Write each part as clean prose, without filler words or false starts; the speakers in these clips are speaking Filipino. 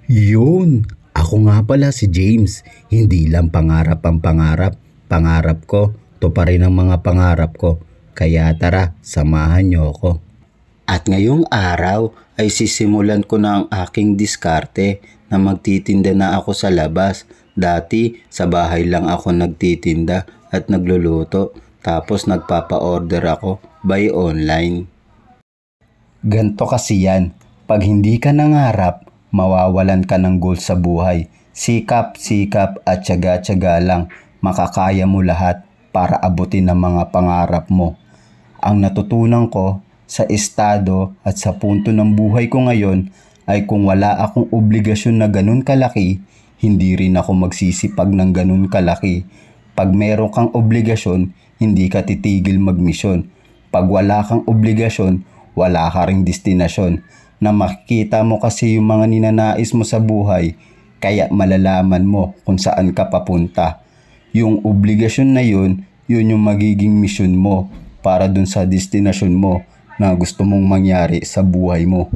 Yun! Ako nga pala si James. Hindi lang pangarap ang pangarap. Pangarap ko, to pa rin ang mga pangarap ko. Kaya tara, samahan niyo ako. At ngayong araw ay sisimulan ko na ang aking diskarte na magtitinda na ako sa labas. Dati sa bahay lang ako nagtitinda at nagluluto. Tapos nagpapa-order ako by online. Ganto kasi yan. Pag hindi ka nangarap, mawawalan ka ng goal sa buhay. Sikap, sikap at tiyaga-tiyaga lang. Makakaya mo lahat para abutin ang mga pangarap mo. Ang natutunan ko sa estado at sa punto ng buhay ko ngayon ay kung wala akong obligasyon na ganun kalaki, hindi rin ako magsisipag ng ganun kalaki. Pag meron kang obligasyon, hindi ka titigil magmisyon. Pag wala kang obligasyon, wala ka ring destinasyon. Na makikita mo kasi yung mga ninanais mo sa buhay, kaya malalaman mo kung saan ka papunta. Yung obligasyon na yun yung magiging misyon mo para dun sa destinasyon mo na gusto mong mangyari sa buhay mo.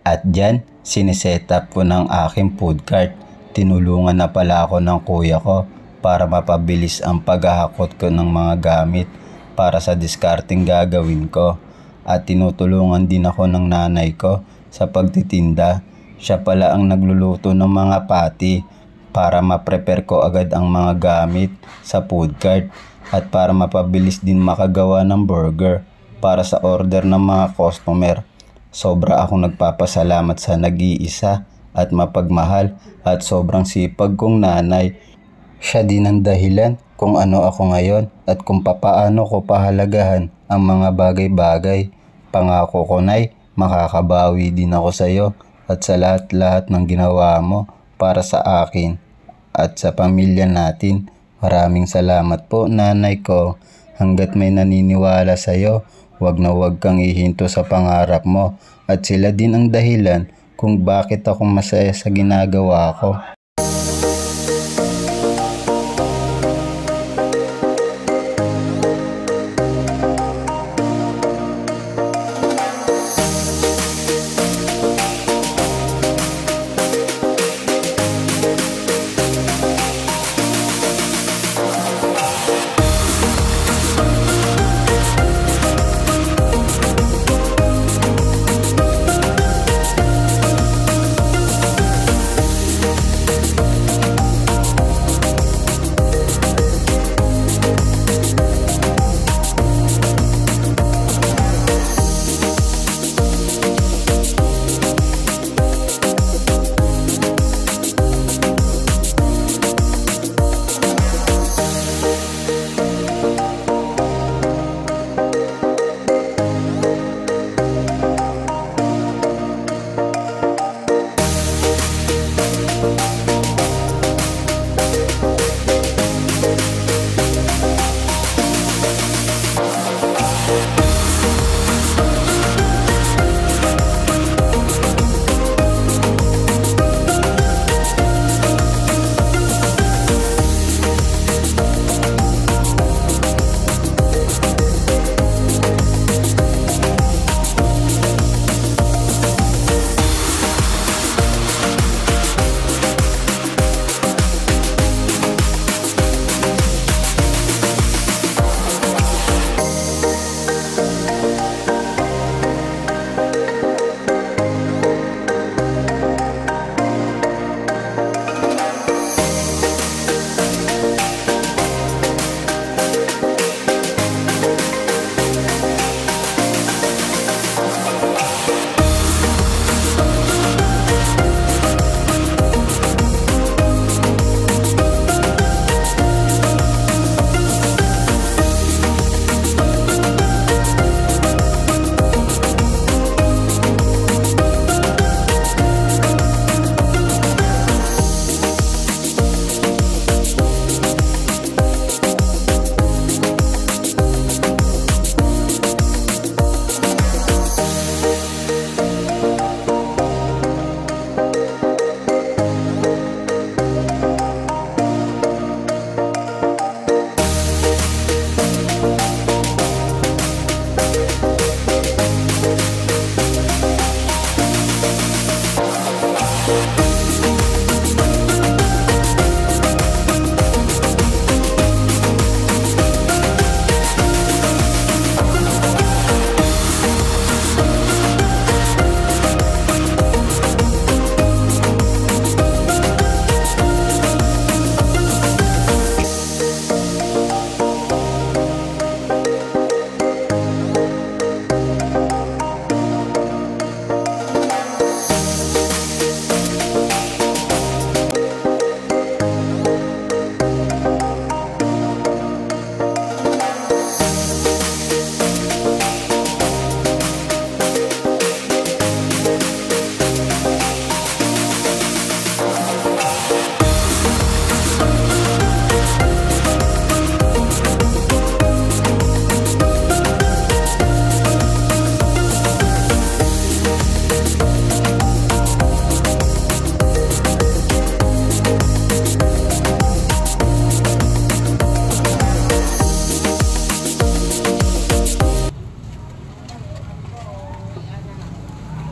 At dyan, sineset up ko ng aking food cart. Tinulungan na pala ako ng kuya ko para mapabilis ang paghahakot ko ng mga gamit para sa discarding gagawin ko. At tinutulungan din ako ng nanay ko sa pagtitinda. Siya pala ang nagluluto ng mga pati para ma-prepare ko agad ang mga gamit sa food cart at para mapabilis din makagawa ng burger para sa order ng mga customer. Sobra akong nagpapasalamat sa nag-iisa at mapagmahal at sobrang sipag kong nanay. Siya din ang dahilan kung ano ako ngayon at kung papaano ko pahalagahan ang mga bagay-bagay. Pangako ko, Nay, makakabawi din ako sa iyo at sa lahat-lahat ng ginawa mo para sa akin at sa pamilya natin. Maraming salamat po, nanay ko. Hanggat may naniniwala sa iyo, wag na wag kang ihinto sa pangarap mo at sila din ang dahilan kung bakit ako masaya sa ginagawa ko.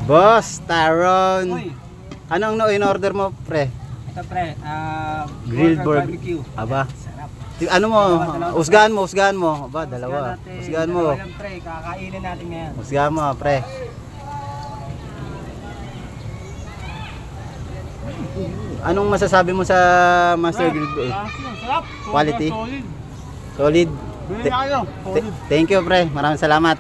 Boss Taron. Uy, Anong no in order mo, pre? ito pre, Grilled burger burger. barbecue. Aba. Sarap. Ano mo? Dalawa. Usgahan mo. Aba, dalawa. Usgahan mo. Dalawa lang pre, kakainin natin ngayon. Usgahan mo, pre. Anong masasabi mo sa Master Grill? Sarap. Quality? Solid. Solid. Bili na kayo. Solid. Thank you, pre. Maraming salamat.